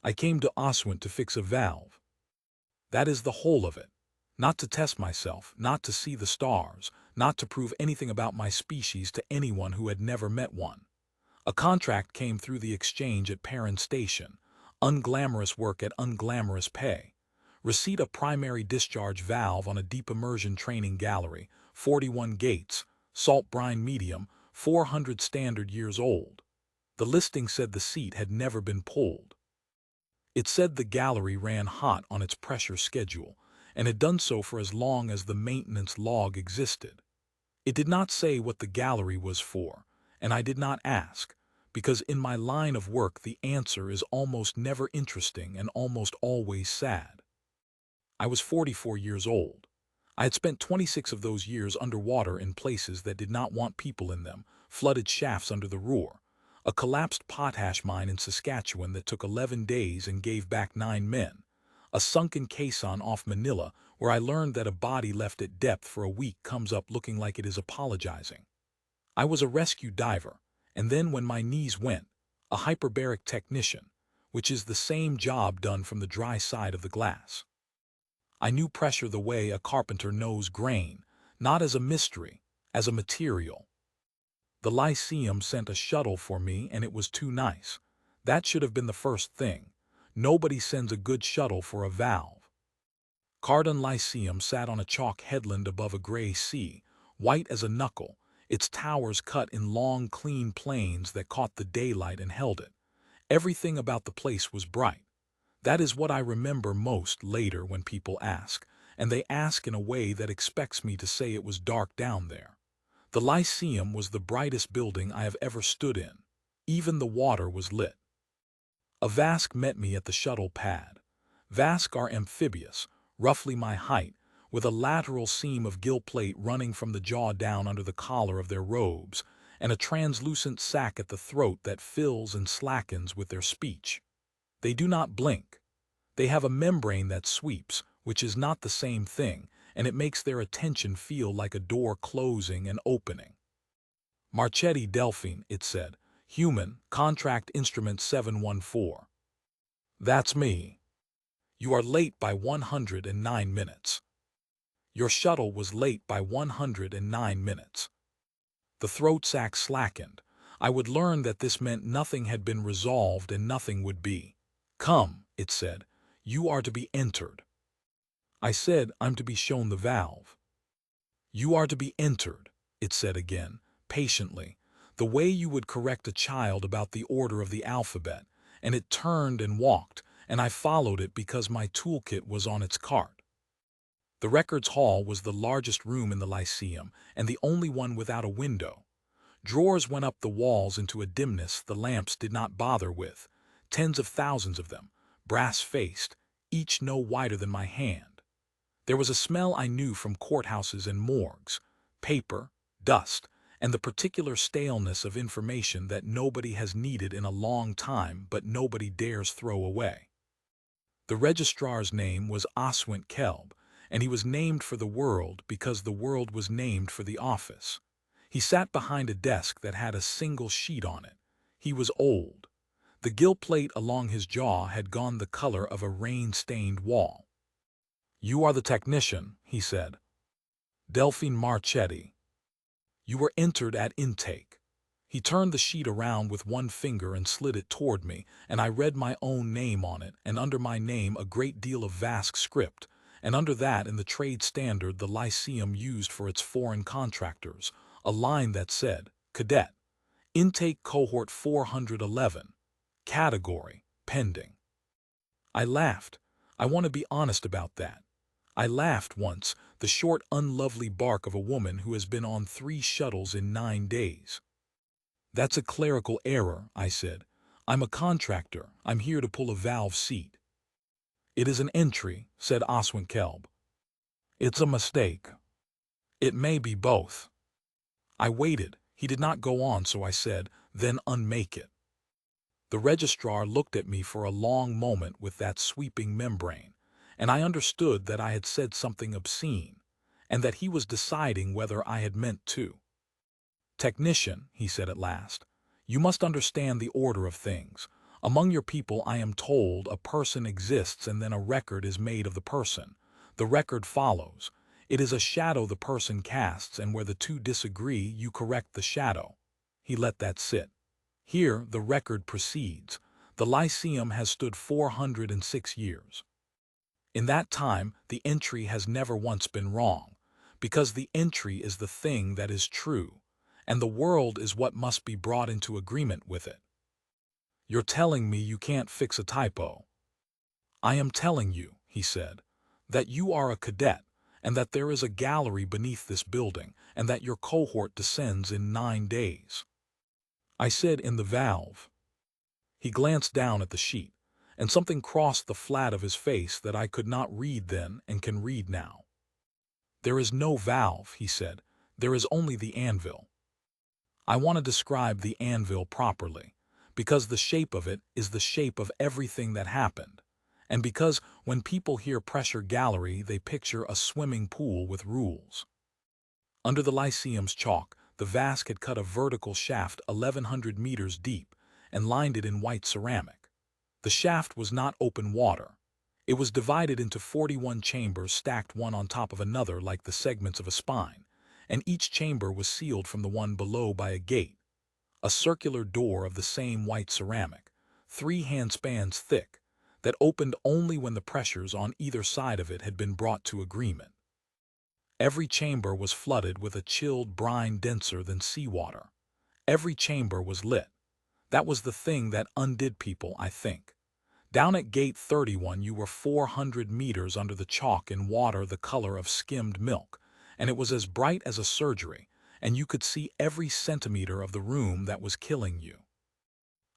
I came to Oswent to fix a valve. That is the whole of it. Not to test myself, not to see the stars, not to prove anything about my species to anyone who had never met one. A contract came through the exchange at Perrin Station. Unglamorous work at unglamorous pay. Receipt of primary discharge valve on a deep immersion training gallery, 41 gates, salt brine medium, 400 standard years old. The listing said the seat had never been pulled. It said the gallery ran hot on its pressure schedule, and had done so for as long as the maintenance log existed. It did not say what the gallery was for, and I did not ask, because in my line of work the answer is almost never interesting and almost always sad. I was 44 years old. I had spent 26 of those years underwater in places that did not want people in them, flooded shafts under the Ruhr, a collapsed potash mine in Saskatchewan that took 11 days and gave back 9 men, a sunken caisson off Manila where I learned that a body left at depth for a week comes up looking like it is apologizing. I was a rescue diver, and then when my knees went, a hyperbaric technician, which is the same job done from the dry side of the glass. I knew pressure the way a carpenter knows grain, not as a mystery, as a material. The Lyceum sent a shuttle for me and it was too nice. That should have been the first thing. Nobody sends a good shuttle for a valve. Cardon Lyceum sat on a chalk headland above a gray sea, white as a knuckle, its towers cut in long, clean planes that caught the daylight and held it. Everything about the place was bright. That is what I remember most later when people ask, and they ask in a way that expects me to say it was dark down there. The Lyceum was the brightest building I have ever stood in. Even the water was lit. A Vask met me at the shuttle pad. Vask are amphibious, roughly my height, with a lateral seam of gill plate running from the jaw down under the collar of their robes, and a translucent sac at the throat that fills and slackens with their speech. They do not blink. They have a membrane that sweeps, which is not the same thing, and it makes their attention feel like a door closing and opening. Marchetti Delphine, it said. Human, contract instrument 714. That's me. You are late by 109 minutes. Your shuttle was late by 109 minutes. The throat sac slackened. I would learn that this meant nothing had been resolved and nothing would be. Come, it said, you are to be entered. I said, I'm to be shown the valve. You are to be entered, it said again, patiently, the way you would correct a child about the order of the alphabet, and it turned and walked, and I followed it because my toolkit was on its cart. The records hall was the largest room in the Lyceum, and the only one without a window. Drawers went up the walls into a dimness the lamps did not bother with, tens of thousands of them, brass-faced, each no wider than my hand. There was a smell I knew from courthouses and morgues, paper, dust, and the particular staleness of information that nobody has needed in a long time but nobody dares throw away. The registrar's name was Oswent Kelb, and he was named for the world because the world was named for the office. He sat behind a desk that had a single sheet on it. He was old. The gill plate along his jaw had gone the color of a rain-stained wall. You are the technician, he said. Delphine Marchetti. You were entered at intake. He turned the sheet around with one finger and slid it toward me, and I read my own name on it, and under my name a great deal of Vask script, and under that in the trade standard the Lyceum used for its foreign contractors, a line that said, Cadet, Intake Cohort 411, Category, Pending. I laughed. I want to be honest about that. I laughed once, the short, unlovely bark of a woman who has been on 3 shuttles in 9 days. That's a clerical error, I said. I'm a contractor. I'm here to pull a valve seat. It is an entry, said Oswent Kelb. It's a mistake. It may be both. I waited. He did not go on, so I said, then unmake it. The registrar looked at me for a long moment with that sweeping membrane, and I understood that I had said something obscene, and that he was deciding whether I had meant to. Technician, he said at last, you must understand the order of things. Among your people, I am told, a person exists and then a record is made of the person. The record follows. It is a shadow the person casts, and where the two disagree, you correct the shadow. He let that sit. Here, the record proceeds. The Lyceum has stood 406 years. In that time, the entry has never once been wrong, because the entry is the thing that is true, and the world is what must be brought into agreement with it. You're telling me you can't fix a typo. I am telling you, he said, that you are a cadet, and that there is a gallery beneath this building, and that your cohort descends in 9 days. I said, in the valve. He glanced down at the sheet, and something crossed the flat of his face that I could not read then and can read now. There is no valve, he said. There is only the anvil. I want to describe the anvil properly, because the shape of it is the shape of everything that happened, and because when people hear pressure gallery, they picture a swimming pool with rules. Under the Lyceum's chalk, the Vask had cut a vertical shaft 1,100 meters deep and lined it in white ceramic. The shaft was not open water. It was divided into 41 chambers stacked one on top of another like the segments of a spine, and each chamber was sealed from the one below by a gate, a circular door of the same white ceramic, 3 handspans thick, that opened only when the pressures on either side of it had been brought to agreement. Every chamber was flooded with a chilled brine denser than seawater. Every chamber was lit. That was the thing that undid people, I think. Down at gate 31 you were 400 meters under the chalk in water the color of skimmed milk, and it was as bright as a surgery, and you could see every centimeter of the room that was killing you.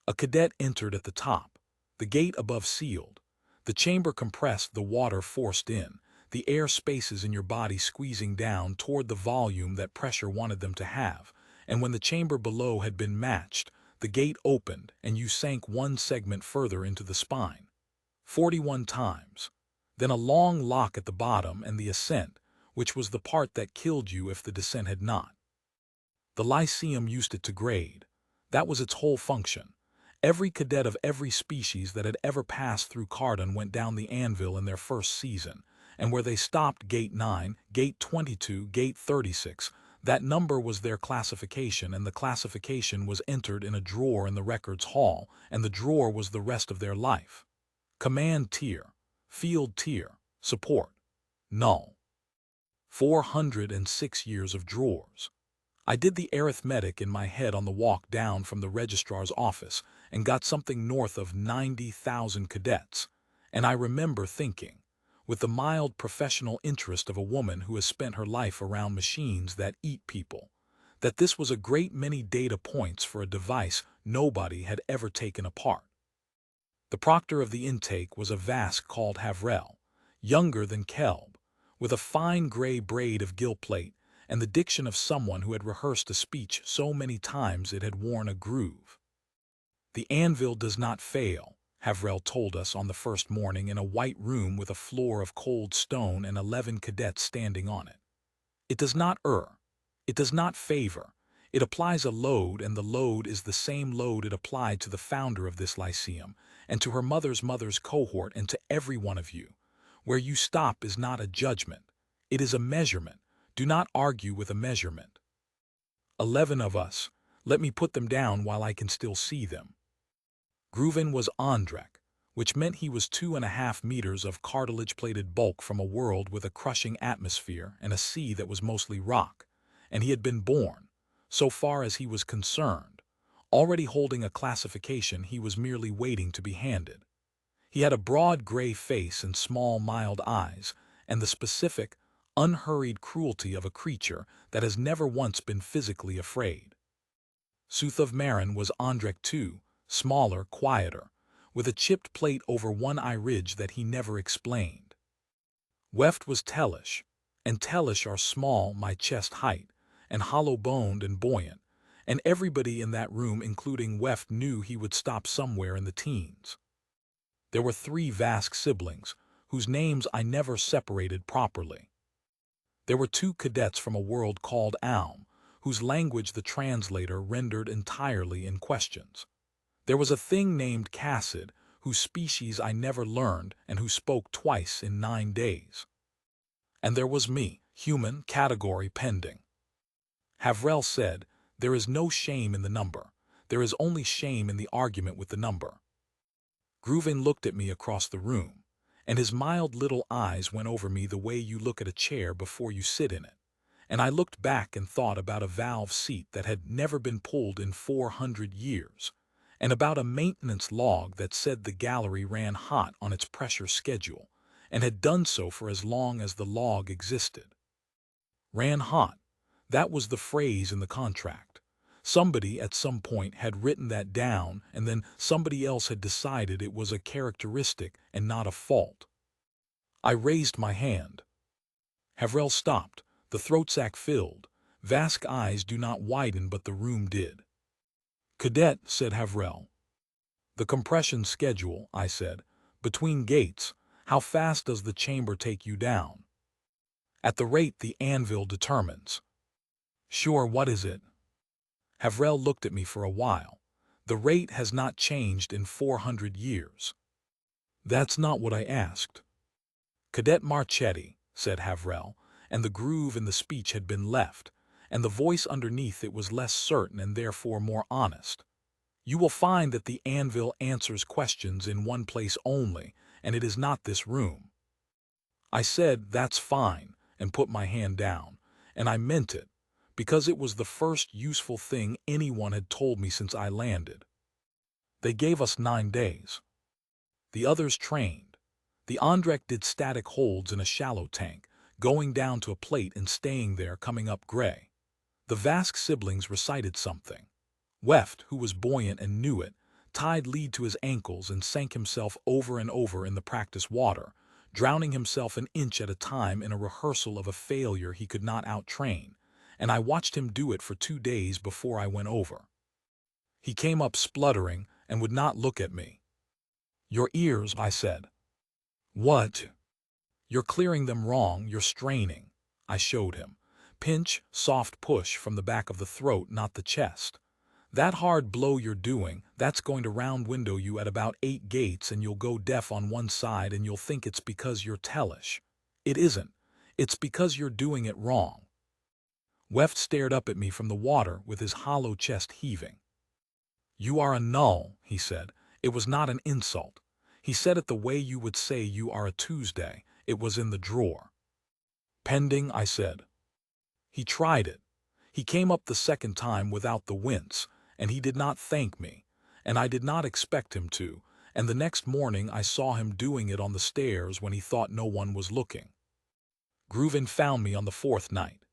A cadet entered at the top, the gate above sealed. The chamber compressed, the water forced in, the air spaces in your body squeezing down toward the volume that pressure wanted them to have, and when the chamber below had been matched, the gate opened and you sank 1 segment further into the spine. 41 times. Then a long lock at the bottom and the ascent, which was the part that killed you if the descent had not. The Lyceum used it to grade. That was its whole function. Every cadet of every species that had ever passed through Cardon went down the anvil in their first season, and where they stopped, gate 9, gate 22, gate 36, that number was their classification, and the classification was entered in a drawer in the records hall, and the drawer was the rest of their life. Command tier, field tier, support, null. 406 years of drawers. I did the arithmetic in my head on the walk down from the registrar's office and got something north of 90,000 cadets, and I remember thinking, with the mild professional interest of a woman who has spent her life around machines that eat people, that this was a great many data points for a device nobody had ever taken apart. The proctor of the intake was a Vask called Havrel, younger than Kelb, with a fine gray braid of gill plate and the diction of someone who had rehearsed a speech so many times it had worn a groove. The anvil does not fail, Havrel told us on the first morning in a white room with a floor of cold stone and 11 cadets standing on it. It does not err. It does not favor. It applies a load, and the load is the same load it applied to the founder of this Lyceum, and to her mother's cohort, and to every one of you. Where you stop is not a judgment. It is a measurement. Do not argue with a measurement. 11 of us. Let me put them down while I can still see them. Gruvin was Andrek, which meant he was 2.5 meters of cartilage-plated bulk from a world with a crushing atmosphere and a sea that was mostly rock, and he had been born, so far as he was concerned, already holding a classification he was merely waiting to be handed. He had a broad gray face and small mild eyes, and the specific, unhurried cruelty of a creature that has never once been physically afraid. Sooth of Marin was Andrek too, smaller, quieter, with a chipped plate over one eye ridge that he never explained. Weft was Tellish, and Tellish are small, my chest height, and hollow-boned and buoyant, and everybody in that room, including Weft, knew he would stop somewhere in the teens. There were 3 Vask siblings, whose names I never separated properly. There were 2 cadets from a world called Alm, whose language the translator rendered entirely in questions. There was a thing named Cassid, whose species I never learned and who spoke twice in 9 days. And there was me, human, category pending. Havrel said, "There is no shame in the number. There is only shame in the argument with the number." Gruvin looked at me across the room, and his mild little eyes went over me the way you look at a chair before you sit in it. And I looked back and thought about a valve seat that had never been pulled in 400 years, and about a maintenance log that said the gallery ran hot on its pressure schedule, and had done so for as long as the log existed. Ran hot. That was the phrase in the contract. Somebody at some point had written that down, and then somebody else had decided it was a characteristic and not a fault. I raised my hand. Havrel stopped, the throat sac filled. Vask's eyes do not widen, but the room did. "Cadet," said Havrel. "The compression schedule," I said. "Between gates, how fast does the chamber take you down?" "At the rate the anvil determines." "Sure, what is it?" Havrel looked at me for a while. "The rate has not changed in 400 years." "That's not what I asked." "Cadet Marchetti," said Havrel, and the groove in the speech had been left, and the voice underneath it was less certain and therefore more honest. "You will find that the anvil answers questions in one place only, and it is not this room." I said, "That's fine," and put my hand down, and I meant it, because it was the first useful thing anyone had told me since I landed. They gave us 9 days. The others trained. The Andrek did static holds in a shallow tank, going down to a plate and staying there, coming up gray. The Vask siblings recited something. Weft, who was buoyant and knew it, tied lead to his ankles and sank himself over and over in the practice water, drowning himself an inch at a time in a rehearsal of a failure he could not out-train, and I watched him do it for 2 days before I went over. He came up spluttering and would not look at me. "Your ears," I said. "What?" "You're clearing them wrong, you're straining." I showed him. Pinch, soft push from the back of the throat, not the chest. That hard blow you're doing, that's going to round window you at about 8 gates, and you'll go deaf on one side and you'll think it's because you're tellish. It isn't. It's because you're doing it wrong. Weft stared up at me from the water with his hollow chest heaving. "You are a null," he said. It was not an insult. He said it the way you would say you are a Tuesday. It was in the drawer. "Pending," I said. He tried it. He came up the second time without the wince, and he did not thank me, and I did not expect him to, and the next morning I saw him doing it on the stairs when he thought no one was looking. Gruvin found me on the 4th night.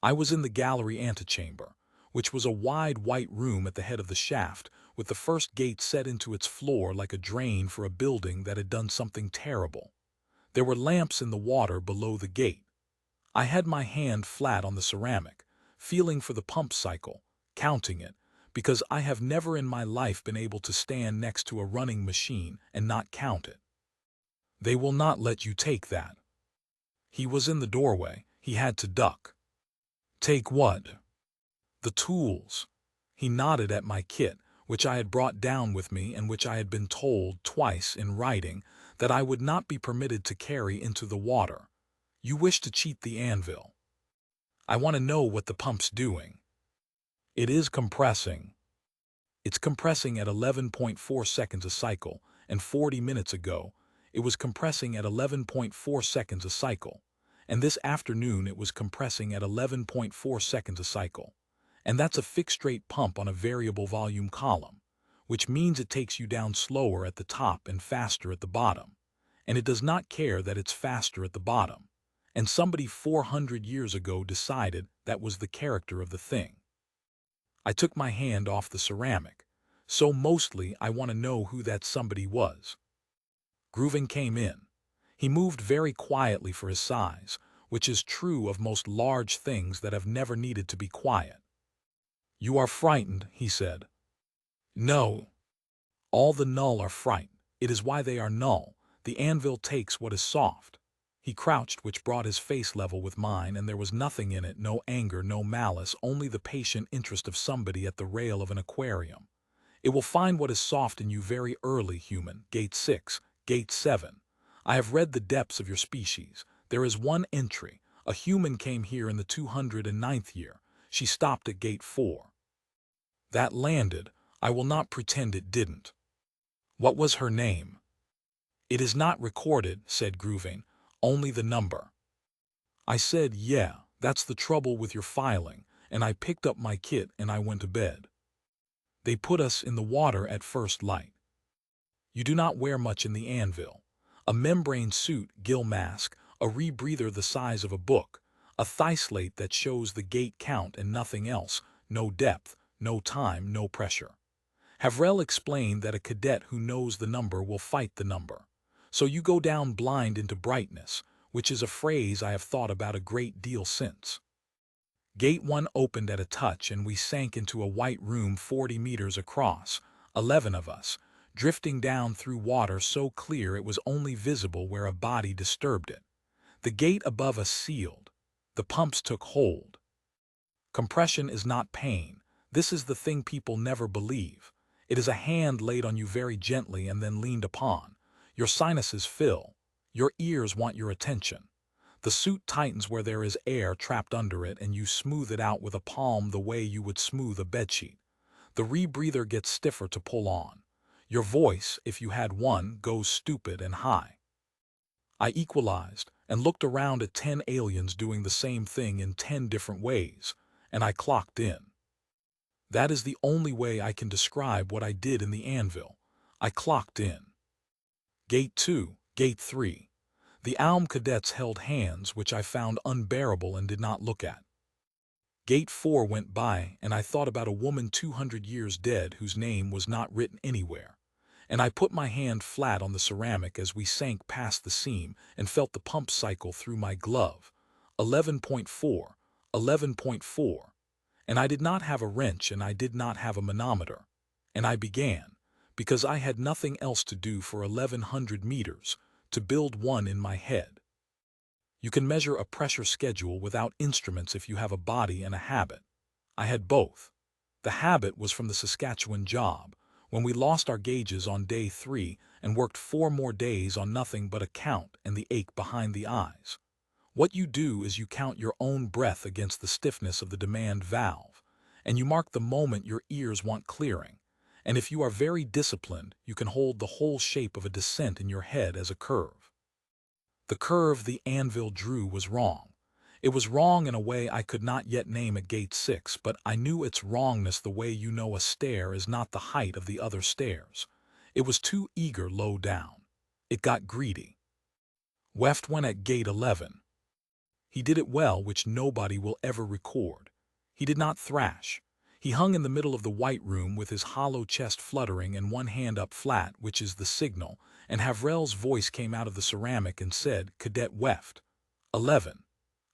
I was in the gallery antechamber, which was a wide white room at the head of the shaft, with the first gate set into its floor like a drain for a building that had done something terrible. There were lamps in the water below the gate. I had my hand flat on the ceramic, feeling for the pump cycle, counting it, because I have never in my life been able to stand next to a running machine and not count it. "They will not let you take that." He was in the doorway. He had to duck. "Take what?" "The tools." He nodded at my kit, which I had brought down with me and which I had been told twice in writing that I would not be permitted to carry into the water. "You wish to cheat the anvil." "I want to know what the pump's doing." "It is compressing." "It's compressing at 11.4 seconds a cycle, and 40 minutes ago, it was compressing at 11.4 seconds a cycle, and this afternoon it was compressing at 11.4 seconds a cycle. And that's a fixed-rate pump on a variable volume column, which means it takes you down slower at the top and faster at the bottom. And it does not care that it's faster at the bottom. And somebody 400 years ago decided that was the character of the thing." I took my hand off the ceramic, so mostly I want to know who that somebody was. Gruvin came in. He moved very quietly for his size, which is true of most large things that have never needed to be quiet. "You are frightened," he said. "No. All the null are frightened. It is why they are null. The anvil takes what is soft." He crouched, which brought his face level with mine, and there was nothing in it, no anger, no malice, only the patient interest of somebody at the rail of an aquarium. It will find what is soft in you very early, human. Gate 6, Gate 7. I have read the depths of your species. There is one entry. A human came here in the 209th year. She stopped at Gate 4. That landed. I will not pretend it didn't. What was her name? It is not recorded, said Grooving, only the number. I said, yeah, that's the trouble with your filing, and I picked up my kit and I went to bed. They put us in the water at first light. You do not wear much in the anvil. A membrane suit, gill mask, a rebreather the size of a book, a thighslate that shows the gate count and nothing else, no depth, no time, no pressure. Havrel explained that a cadet who knows the number will fight the number. So you go down blind into brightness, which is a phrase I have thought about a great deal since. Gate 1 opened at a touch and we sank into a white room 40 meters across, 11 of us, drifting down through water so clear it was only visible where a body disturbed it. The gate above us sealed. The pumps took hold. Compression is not pain. This is the thing people never believe. It is a hand laid on you very gently and then leaned upon. Your sinuses fill. Your ears want your attention. The suit tightens where there is air trapped under it and you smooth it out with a palm the way you would smooth a bedsheet. The rebreather gets stiffer to pull on. Your voice, if you had one, goes stupid and high. I equalized and looked around at 10 aliens doing the same thing in 10 different ways, and I clocked in. That is the only way I can describe what I did in the anvil. I clocked in. Gate 2, Gate 3. The Alm cadets held hands, which I found unbearable and did not look at. Gate 4 went by, and I thought about a woman 200 years dead whose name was not written anywhere. And I put my hand flat on the ceramic as we sank past the seam and felt the pump cycle through my glove. 11.4, 11.4. And I did not have a wrench and I did not have a manometer. And I began, because I had nothing else to do for 1100 meters, to build one in my head. You can measure a pressure schedule without instruments if you have a body and a habit. I had both. The habit was from the Saskatchewan job, when we lost our gauges on day 3 and worked 4 more days on nothing but a count and the ache behind the eyes. What you do is you count your own breath against the stiffness of the demand valve, and you mark the moment your ears want clearing. And if you are very disciplined, you can hold the whole shape of a descent in your head as a curve. The curve the anvil drew was wrong. It was wrong in a way I could not yet name at Gate 6, but I knew its wrongness the way you know a stair is not the height of the other stairs. It was too eager low down. It got greedy. Weft went at Gate 11. He did it well, which nobody will ever record. He did not thrash. He hung in the middle of the white room with his hollow chest fluttering and one hand up flat, which is the signal, and Havrel's voice came out of the ceramic and said, Cadet Weft, 11.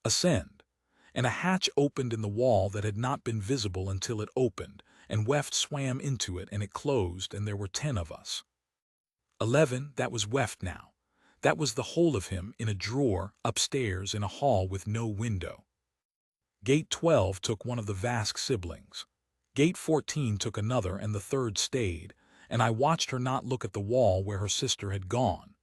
Ascend. And a hatch opened in the wall that had not been visible until it opened, and Weft swam into it and it closed and there were 10 of us. 11, that was Weft now. That was the whole of him in a drawer upstairs in a hall with no window. Gate 12 took one of the Vask siblings. Gate 14 took another and the third stayed, and I watched her not look at the wall where her sister had gone.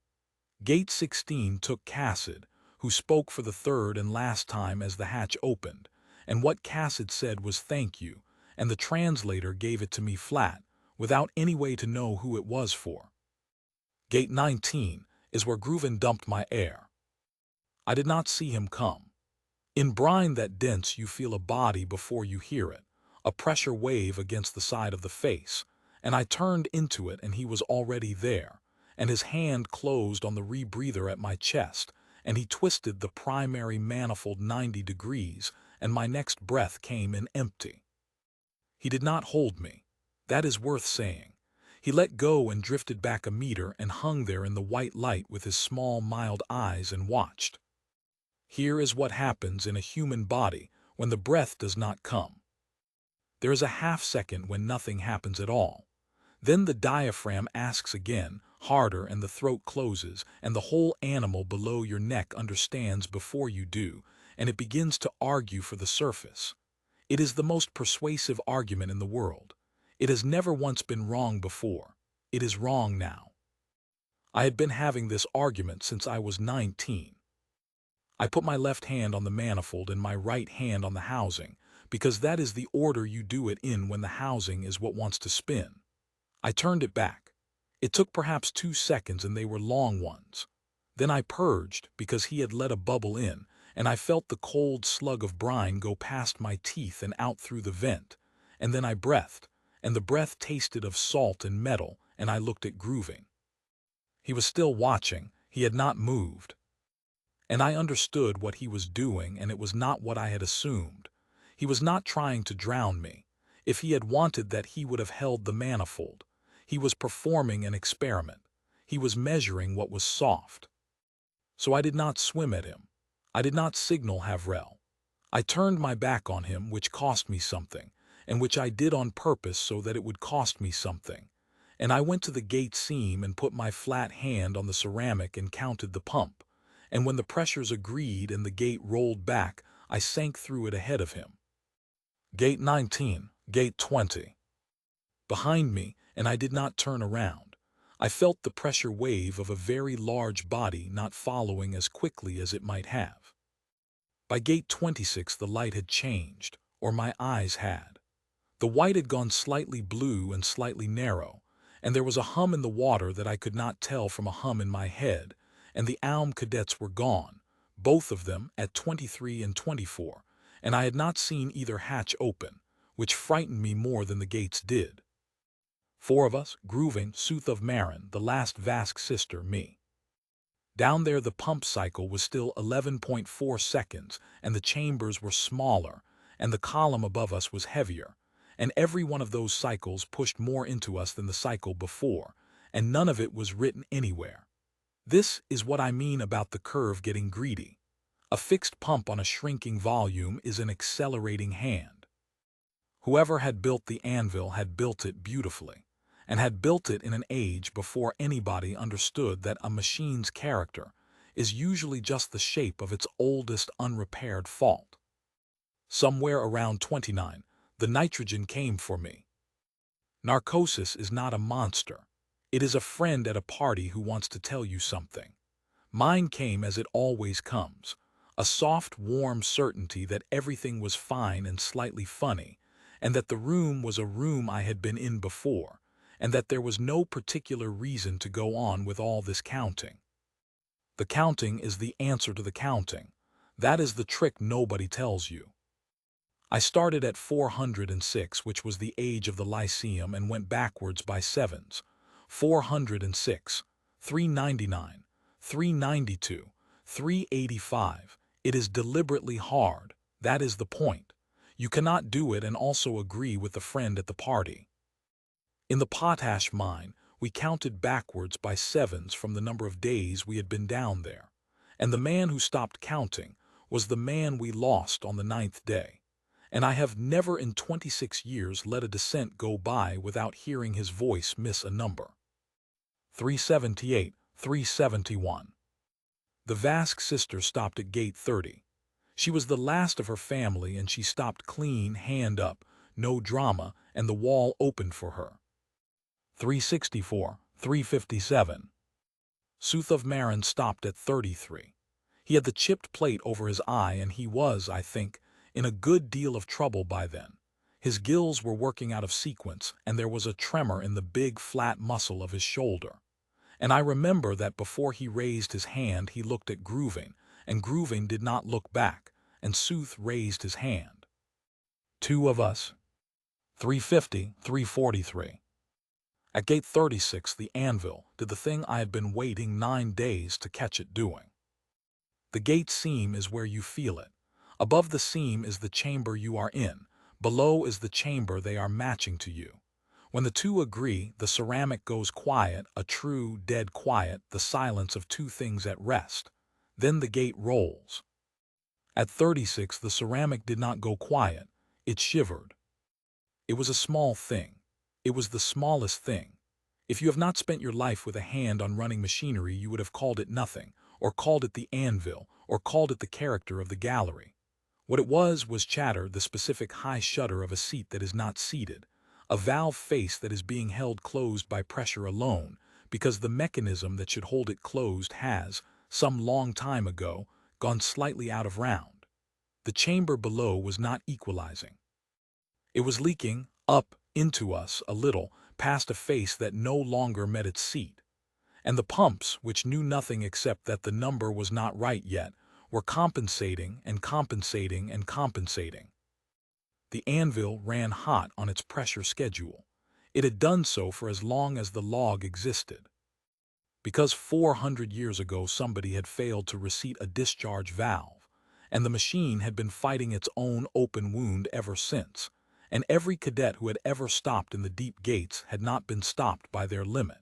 Gate 16 took Cassid, who spoke for the third and last time as the hatch opened, and what Cassid said was thank you, and the translator gave it to me flat, without any way to know who it was for. Gate 19 is where Grooven dumped my air. I did not see him come. In brine that dense you feel a body before you hear it, a pressure wave against the side of the face, and I turned into it and he was already there, and his hand closed on the rebreather at my chest, and he twisted the primary manifold 90 degrees, and my next breath came in empty. He did not hold me. That is worth saying. He let go and drifted back a meter and hung there in the white light with his small, mild eyes and watched. Here is what happens in a human body when the breath does not come. There is a half-second when nothing happens at all. Then the diaphragm asks again, harder, and the throat closes, and the whole animal below your neck understands before you do, and it begins to argue for the surface. It is the most persuasive argument in the world. It has never once been wrong before. It is wrong now. I had been having this argument since I was 19. I put my left hand on the manifold and my right hand on the housing, because that is the order you do it in when the housing is what wants to spin. I turned it back. It took perhaps 2 seconds and they were long ones. Then I purged because he had let a bubble in, and I felt the cold slug of brine go past my teeth and out through the vent, and then I breathed, and the breath tasted of salt and metal, and I looked at Grooving. He was still watching, he had not moved. And I understood what he was doing, and it was not what I had assumed. He was not trying to drown me. If he had wanted that, he would have held the manifold. He was performing an experiment. He was measuring what was soft. So I did not swim at him. I did not signal Havrel. I turned my back on him, which cost me something, and which I did on purpose so that it would cost me something. And I went to the gate seam and put my flat hand on the ceramic and counted the pump. And when the pressures agreed and the gate rolled back, I sank through it ahead of him. Gate 19, gate 20. Behind me, and I did not turn around. I felt the pressure wave of a very large body not following as quickly as it might have. By gate 26 the light had changed, or my eyes had. The white had gone slightly blue and slightly narrow, and there was a hum in the water that I could not tell from a hum in my head, and the cadets were gone, both of them at 23 and 24, and I had not seen either hatch open, which frightened me more than the gates did. 4 of us, Grooving, Sooth of Marin, the last Vask sister, me. Down there the pump cycle was still 11.4 seconds, and the chambers were smaller, and the column above us was heavier, and every one of those cycles pushed more into us than the cycle before, and none of it was written anywhere. This is what I mean about the curve getting greedy. A fixed pump on a shrinking volume is an accelerating hand. Whoever had built the anvil had built it beautifully, and had built it in an age before anybody understood that a machine's character is usually just the shape of its oldest unrepaired fault. Somewhere around 29, the nitrogen came for me. Narcosis is not a monster. It is a friend at a party who wants to tell you something. Mine came as it always comes, a soft, warm certainty that everything was fine and slightly funny, and that the room was a room I had been in before, and that there was no particular reason to go on with all this counting. The counting is the answer to the counting. That is the trick nobody tells you. I started at 406, which was the age of the Lyceum, and went backwards by sevens. 406, 399, 392, 385. It is deliberately hard. That is the point. You cannot do it and also agree with the friend at the party. In the potash mine, we counted backwards by sevens from the number of days we had been down there, and the man who stopped counting was the man we lost on the 9th day, and I have never in 26 years let a descent go by without hearing his voice miss a number. 378, 371. The Vask sister stopped at gate 30. She was the last of her family, and she stopped clean, hand up, no drama, and the wall opened for her. 364, 357. Sooth of Marin stopped at 33. He had the chipped plate over his eye, and he was, I think, in a good deal of trouble by then. His gills were working out of sequence, and there was a tremor in the big, flat muscle of his shoulder. And I remember that before he raised his hand he looked at Grooving, and Grooving did not look back, and Sooth raised his hand. 2 of us. 350, 343. At gate 36 the anvil did the thing I had been waiting 9 days to catch it doing. The gate seam is where you feel it. Above the seam is the chamber you are in. Below is the chamber they are matching to you. When the two agree, the ceramic goes quiet, a true, dead quiet, the silence of two things at rest. Then the gate rolls. At 36 the ceramic did not go quiet, it shivered. It was a small thing. It was the smallest thing. If you have not spent your life with a hand on running machinery, you would have called it nothing, or called it the anvil, or called it the character of the gallery. What it was chatter, the specific high shudder of a seat that is not seated, A valve face that is being held closed by pressure alone, because the mechanism that should hold it closed has, some long time ago, gone slightly out of round. The chamber below was not equalizing. It was leaking up into us a little, past a face that no longer met its seat. And the pumps, which knew nothing except that the number was not right yet, were compensating and compensating and compensating. The anvil ran hot on its pressure schedule. It had done so for as long as the log existed. Because 400 years ago somebody had failed to reseat a discharge valve, and the machine had been fighting its own open wound ever since, and every cadet who had ever stopped in the deep gates had not been stopped by their limit.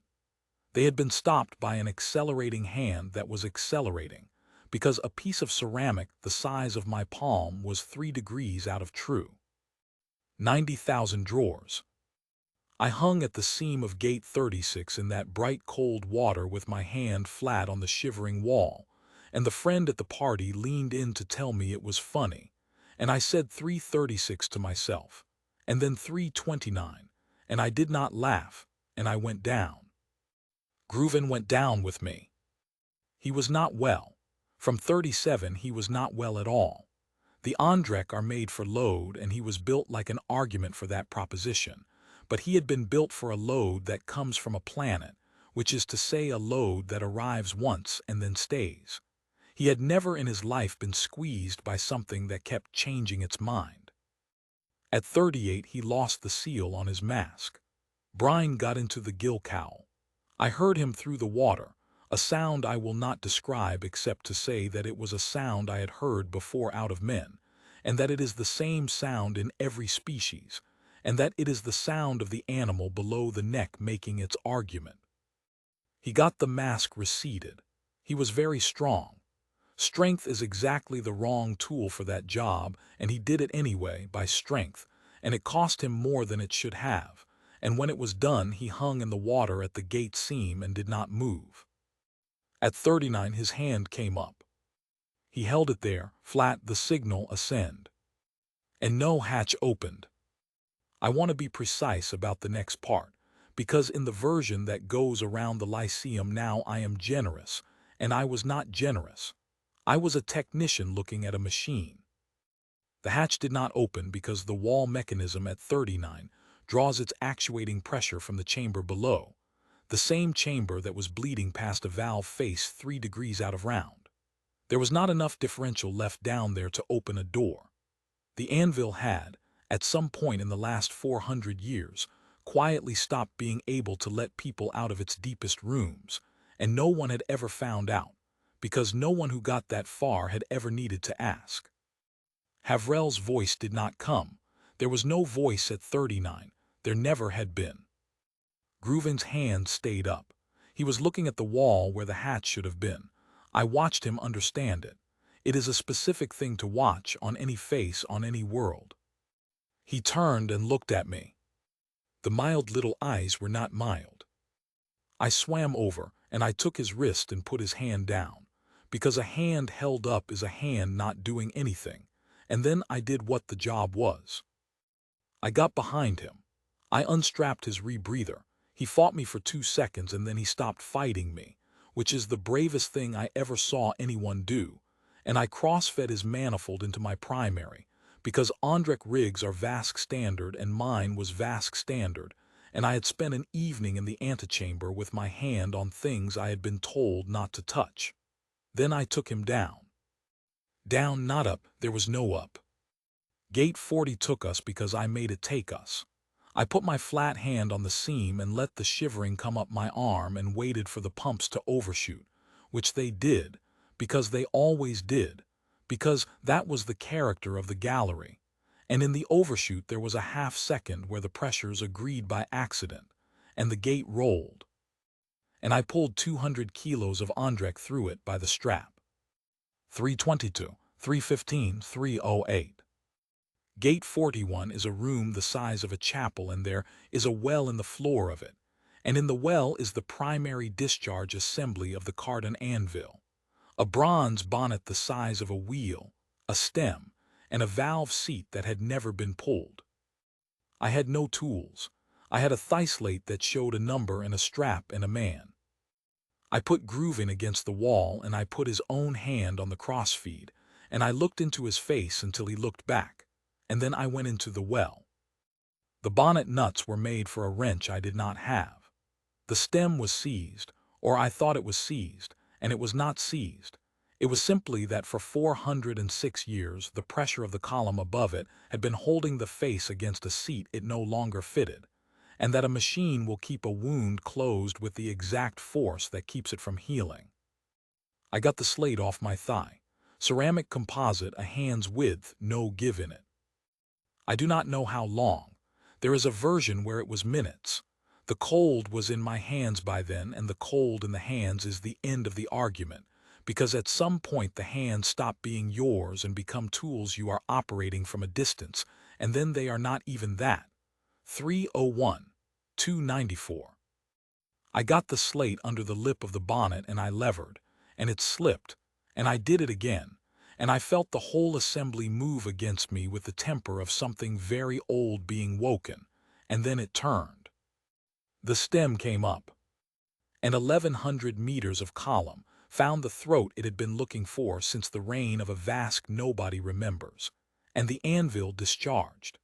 They had been stopped by an accelerating hand that was accelerating, because a piece of ceramic the size of my palm was 3 degrees out of true. 90,000 drawers. I hung at the seam of gate 36 in that bright cold water with my hand flat on the shivering wall, and the friend at the party leaned in to tell me it was funny, and I said 336 to myself, and then 329, and I did not laugh, and I went down. Greuven went down with me. He was not well. From 37 he was not well at all. The Andrek are made for load, and he was built like an argument for that proposition, but he had been built for a load that comes from a planet, which is to say a load that arrives once and then stays. He had never in his life been squeezed by something that kept changing its mind. At 38 he lost the seal on his mask. Brine got into the gill cowl. I heard him through the water, a sound I will not describe except to say that it was a sound I had heard before out of men, and that it is the same sound in every species, and that it is the sound of the animal below the neck making its argument. He got the mask reseated. He was very strong. Strength is exactly the wrong tool for that job, and he did it anyway, by strength, and it cost him more than it should have, and when it was done he hung in the water at the gate seam and did not move. At 39 his hand came up. He held it there, flat, the signal ascend. And no hatch opened. I want to be precise about the next part, because in the version that goes around the Lyceum now I am generous, and I was not generous. I was a technician looking at a machine. The hatch did not open because the wall mechanism at 39 draws its actuating pressure from the chamber below, the same chamber that was bleeding past a valve face 3 degrees out of round. There was not enough differential left down there to open a door. The anvil had, at some point in the last 400 years, quietly stopped being able to let people out of its deepest rooms, and no one had ever found out, because no one who got that far had ever needed to ask. Havrel's voice did not come. There was no voice at 39. There never had been. Greuven's hand stayed up. He was looking at the wall where the hatch should have been. I watched him understand it. It is a specific thing to watch on any face on any world. He turned and looked at me. The mild little eyes were not mild. I swam over, and I took his wrist and put his hand down, because a hand held up is a hand not doing anything, and then I did what the job was. I got behind him. I unstrapped his rebreather. He fought me for 2 seconds and then he stopped fighting me, which is the bravest thing I ever saw anyone do, and I cross-fed his manifold into my primary, because Andrek rigs are Vask standard and mine was Vask standard, and I had spent an evening in the antechamber with my hand on things I had been told not to touch. Then I took him down. Down, not up, there was no up. Gate 40 took us because I made it take us. I put my flat hand on the seam and let the shivering come up my arm and waited for the pumps to overshoot, which they did, because they always did, because that was the character of the gallery, and in the overshoot there was a half-second where the pressures agreed by accident, and the gate rolled. And I pulled 200 kilos of Andrek through it by the strap. 322, 315, 308. Gate 41 is a room the size of a chapel, and there is a well in the floor of it, and in the well is the primary discharge assembly of the cardan anvil, a bronze bonnet the size of a wheel, a stem, and a valve seat that had never been pulled. I had no tools. I had a thigh slate that showed a number and a strap and a man. I put Groovin against the wall, and I put his own hand on the crossfeed, and I looked into his face until he looked back, and then I went into the well. The bonnet nuts were made for a wrench I did not have. The stem was seized, or I thought it was seized, and it was not seized. It was simply that for 406 years the pressure of the column above it had been holding the face against a seat it no longer fitted, and that a machine will keep a wound closed with the exact force that keeps it from healing. I got the slate off my thigh. Ceramic composite, a hand's width, no give in it. I do not know how long. There is a version where it was minutes. The cold was in my hands by then, and the cold in the hands is the end of the argument, because at some point the hands stop being yours and become tools you are operating from a distance, and then they are not even that. 301, 294. I got the slate under the lip of the bonnet and I levered, and it slipped, and I did it again, and I felt the whole assembly move against me with the temper of something very old being woken, and then it turned. The stem came up, and 1,100 meters of column found the throat it had been looking for since the reign of a Vask nobody remembers, and the anvil discharged.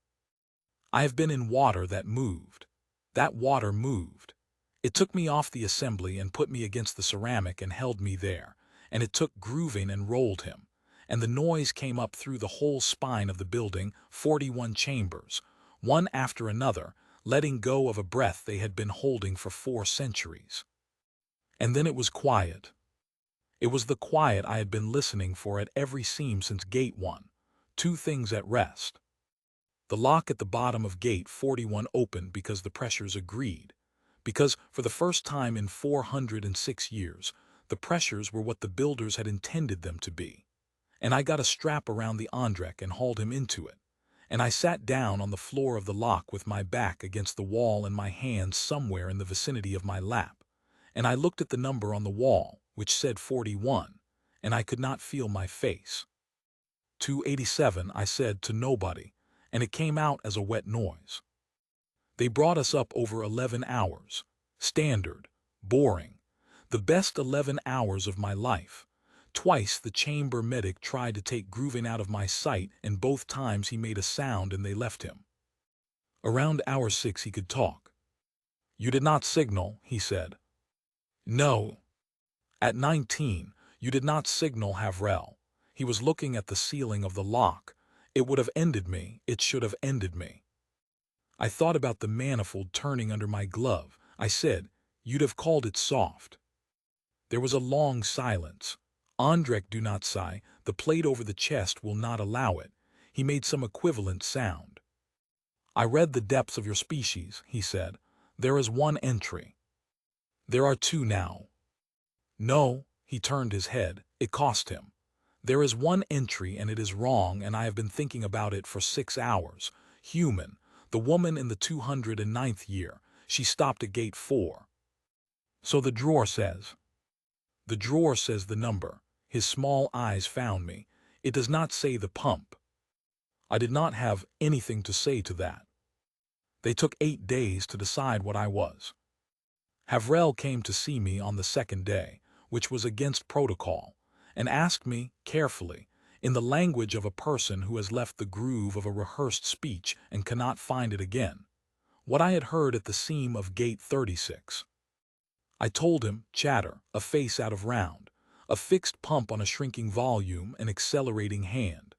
I have been in water that moved. That water moved. It took me off the assembly and put me against the ceramic and held me there, and it took Groovin and rolled him, and the noise came up through the whole spine of the building, 41 chambers, one after another, letting go of a breath they had been holding for 4 centuries. And then it was quiet. It was the quiet I had been listening for at every seam since Gate 1, 2 things at rest. The lock at the bottom of Gate 41 opened because the pressures agreed, because for the first time in 406 years, the pressures were what the builders had intended them to be. And I got a strap around the Andrek and hauled him into it, and I sat down on the floor of the lock with my back against the wall and my hands somewhere in the vicinity of my lap, and I looked at the number on the wall, which said 41, and I could not feel my face. 287, I said to nobody, and it came out as a wet noise. They brought us up over 11 hours. Standard. Boring. The best 11 hours of my life. Twice the chamber medic tried to take Groovin out of my sight, and both times he made a sound and they left him. Around hour 6 he could talk. "You did not signal," he said. "No." At 19, "You did not signal Havrel." He was looking at the ceiling of the lock. "It would have ended me. It should have ended me." I thought about the manifold turning under my glove. I said, "You'd have called it soft." There was a long silence. Andrek do not sigh. The plate over the chest will not allow it. He made some equivalent sound. "I read the depths of your species," he said. "There is 1 entry. There are 2 now." "No," he turned his head. It cost him. "There is 1 entry and it is wrong, and I have been thinking about it for 6 hours. Human. The woman in the 209th year. She stopped at Gate 4. So the drawer says. The drawer says the number. His small eyes found me. It does not say the pump." I did not have anything to say to that. They took 8 days to decide what I was. Havrel came to see me on the 2nd day, which was against protocol, and asked me, carefully, in the language of a person who has left the groove of a rehearsed speech and cannot find it again, what I had heard at the seam of Gate 36. I told him, chatter, a face out of round, a fixed pump on a shrinking volume, an accelerating hand.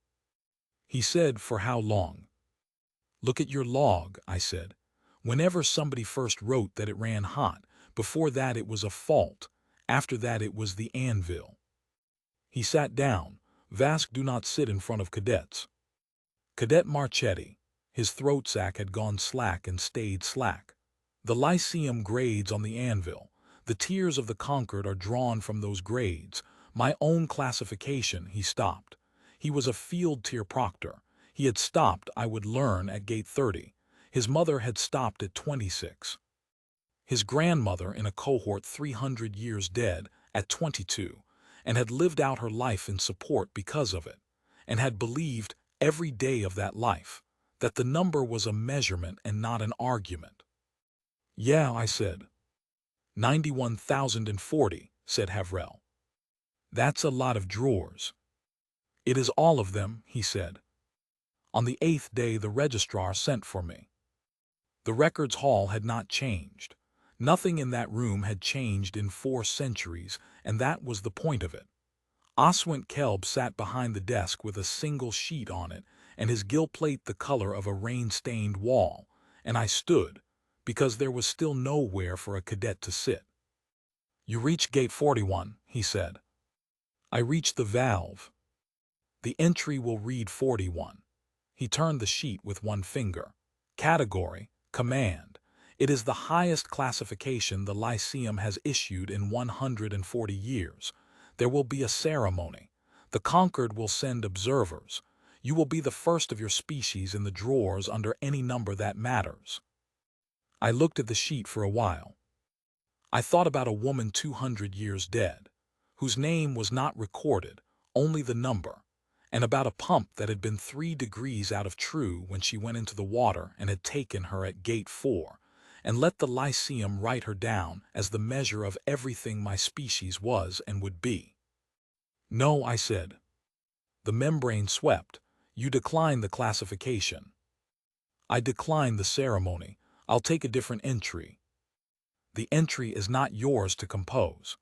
He said, "For how long?" "Look at your log," I said. "Whenever somebody first wrote that it ran hot, before that it was a fault, after that it was the anvil." He sat down. Vask do not sit in front of cadets. Cadet Marchetti. His throat sac had gone slack and stayed slack. The Lyceum grades on the anvil. The tears of the conquered are drawn from those grades. My own classification, he stopped. He was a field tier proctor. He had stopped, I would learn, at Gate 30. His mother had stopped at 26. His grandmother, in a cohort 300 years dead, at 22, and had lived out her life in support because of it, and had believed, every day of that life, that the number was a measurement and not an argument. Yeah, I said. 91,040, said Havrel. That's a lot of drawers. It is all of them, he said. On the 8th day the registrar sent for me. The records hall had not changed. Nothing in that room had changed in 4 centuries, and that was the point of it. Oswald Kelb sat behind the desk with a single sheet on it, and his gill plate the color of a rain-stained wall, and I stood, because there was still nowhere for a cadet to sit. You reach gate 41, he said. I reached the valve. The entry will read 41. He turned the sheet with one finger. Category, Command. It is the highest classification the Lyceum has issued in 140 years. There will be a ceremony. The conquered will send observers. You will be the first of your species in the drawers under any number that matters. I looked at the sheet for a while. I thought about a woman 200 years dead, whose name was not recorded, only the number, and about a pump that had been 3 degrees out of true when she went into the water and had taken her at gate 4, and let the Lyceum write her down as the measure of everything my species was and would be. No, I said. The membrane swept. You decline the classification. I decline the ceremony. I'll take a different entry. The entry is not yours to compose.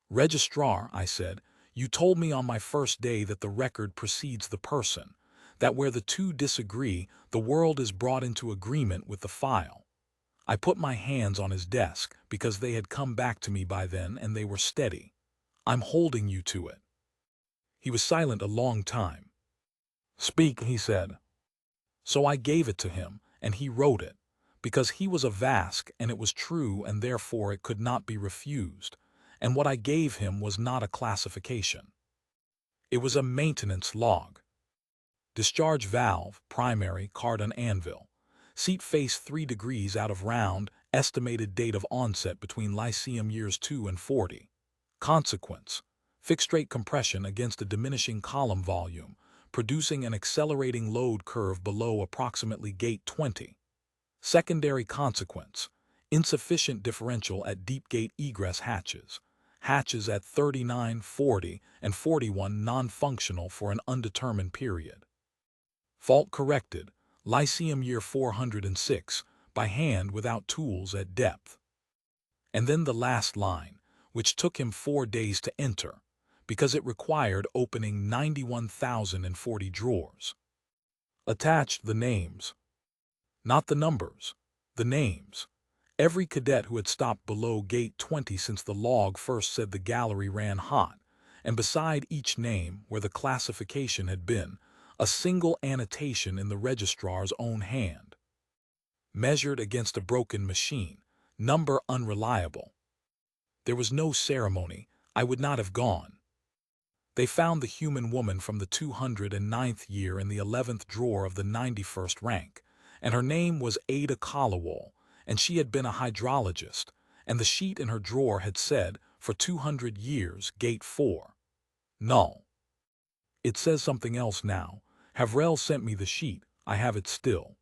Registrar, I said, you told me on my first day that the record precedes the person, that where the two disagree, the world is brought into agreement with the file. I put my hands on his desk because they had come back to me by then and they were steady. I'm holding you to it. He was silent a long time. Speak, he said. So I gave it to him, and he wrote it, because he was a Vasque and it was true and therefore it could not be refused, and what I gave him was not a classification. It was a maintenance log. Discharge valve, primary, cardan anvil. Seat face 3 degrees out of round, estimated date of onset between Lyceum years 2 and 40. Consequence, fixed rate compression against a diminishing column volume, producing an accelerating load curve below approximately gate 20. Secondary consequence, insufficient differential at deep gate egress hatches. Hatches at 39, 40, and 41 non-functional for an undetermined period. Fault corrected, Lyceum year 406, by hand without tools at depth. And then the last line, which took him 4 days to enter, because it required opening 91,040 drawers. Attached the names. Not the numbers, the names. Every cadet who had stopped below gate 20 since the log first said the gallery ran hot, and beside each name, where the classification had been, a single annotation in the registrar's own hand. Measured against a broken machine, number unreliable. There was no ceremony, I would not have gone. They found the human woman from the 209th year in the 11th drawer of the 91st rank, and her name was Ada Collowol, and she had been a hydrologist, and the sheet in her drawer had said, for 200 years, gate 4. Null. It says something else now. Havrel sent me the sheet, I have it still.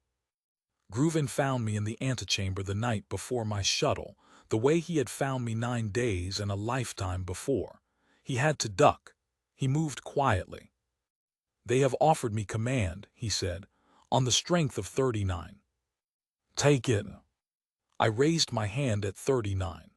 Gruvin found me in the antechamber the night before my shuttle, the way he had found me 9 days and a lifetime before. He had to duck. He moved quietly. They have offered me command, he said, on the strength of 39. Take it. I raised my hand at 39.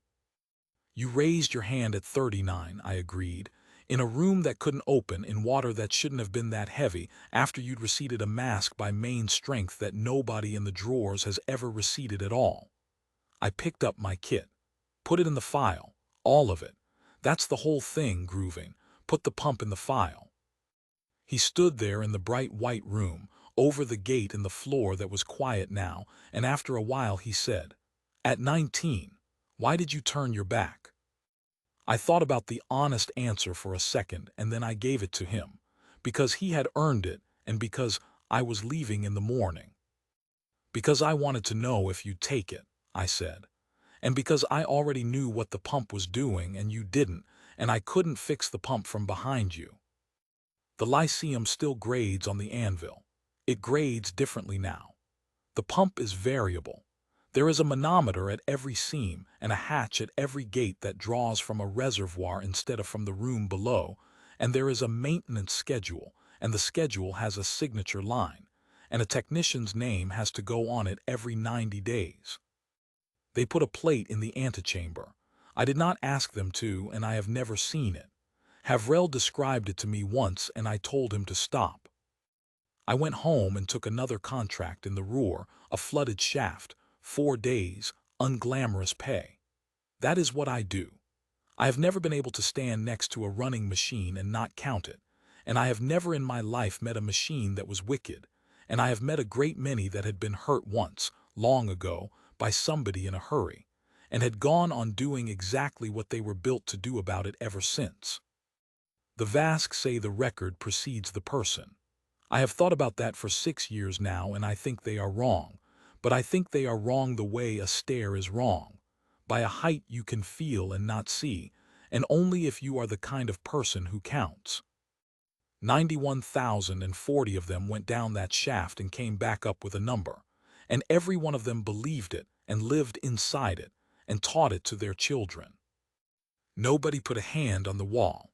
You raised your hand at 39, I agreed, in a room that couldn't open, in water that shouldn't have been that heavy, after you'd receded a mask by main strength that nobody in the drawers has ever receded at all. I picked up my kit. Put it in the file. All of it. That's the whole thing, Grooving. Put the pump in the file. He stood there in the bright white room, over the gate in the floor that was quiet now, and after a while he said, At 19, why did you turn your back? I thought about the honest answer for a second, and then I gave it to him, because he had earned it, and because I was leaving in the morning. Because I wanted to know if you'd take it, I said, and because I already knew what the pump was doing and you didn't, and I couldn't fix the pump from behind you. The Lyceum still grades on the anvil. It grades differently now. The pump is variable. There is a manometer at every seam and a hatch at every gate that draws from a reservoir instead of from the room below, and there is a maintenance schedule, and the schedule has a signature line, and a technician's name has to go on it every 90 days. They put a plate in the antechamber. I did not ask them to, and I have never seen it. Havrel described it to me once, and I told him to stop. I went home and took another contract in the Ruhr, a flooded shaft, 4 days, unglamorous pay. That is what I do. I have never been able to stand next to a running machine and not count it, and I have never in my life met a machine that was wicked, and I have met a great many that had been hurt once, long ago, by somebody in a hurry, and had gone on doing exactly what they were built to do about it ever since. The Vasques say the record precedes the person. I have thought about that for 6 years now, and I think they are wrong. But I think they are wrong the way a stair is wrong. By a height you can feel and not see, and only if you are the kind of person who counts. 91,040 of them went down that shaft and came back up with a number, and every one of them believed it and lived inside it and taught it to their children. Nobody put a hand on the wall.